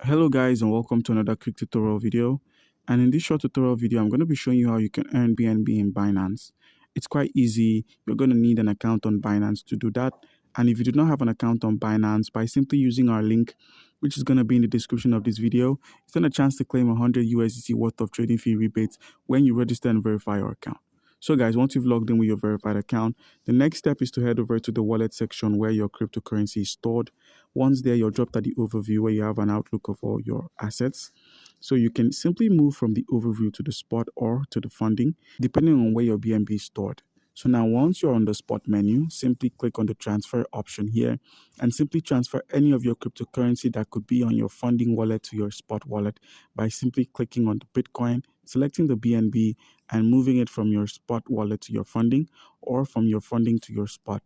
Hello guys, and welcome to another quick tutorial video. And in this short tutorial video, I'm going to be showing you how you can earn BNB in Binance. It's quite easy. You're going to need an account on Binance to do that. And if you do not have an account on Binance, by simply using our link, which is going to be in the description of this video, you stand a chance to claim 100 USDT worth of trading fee rebates when you register and verify your account. So guys, once you've logged in with your verified account, the next step is to head over to the wallet section where your cryptocurrency is stored. Once there, you're dropped at the overview where you have an outlook of all your assets. So you can simply move from the overview to the spot or to the funding, depending on where your BNB is stored. So now once you're on the spot menu, simply click on the transfer option here and simply transfer any of your cryptocurrency that could be on your funding wallet to your spot wallet by simply clicking on the Bitcoin, selecting the BNB and moving it from your spot wallet to your funding or from your funding to your spot.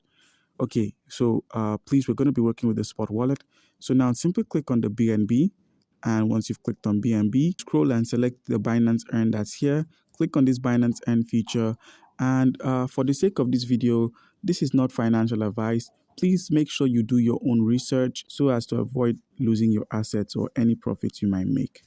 Okay, so please, we're going to be working with the spot wallet. So now simply click on the BNB. And once you've clicked on BNB, scroll and select the Binance Earn that's here. Click on this Binance Earn feature. And for the sake of this video, this is not financial advice. Please make sure you do your own research so as to avoid losing your assets or any profits you might make.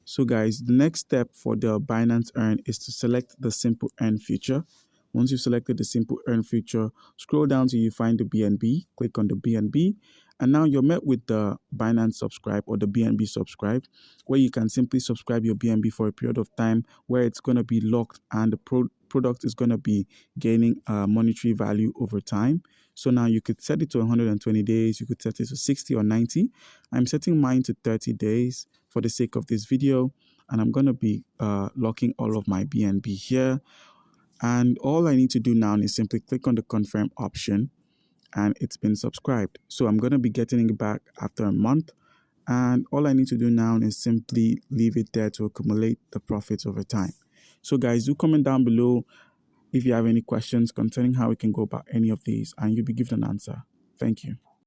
So guys, the next step for the Binance Earn is to select the Simple Earn feature. Once you've selected the Simple Earn feature, scroll down till you find the BNB, click on the BNB, and now you're met with the Binance Subscribe or the BNB Subscribe, where you can simply subscribe your BNB for a period of time where it's going to be locked and the product is going to be gaining monetary value over time. So now you could set it to 120 days, you could set it to 60 or 90. I'm setting mine to 30 days for the sake of this video, and I'm going to be locking all of my BNB here. And all I need to do now is simply click on the confirm option and it's been subscribed. So I'm going to be getting it back after a month. And all I need to do now is simply leave it there to accumulate the profits over time. So guys, do comment down below if you have any questions concerning how we can go about any of these and you'll be given an answer. Thank you.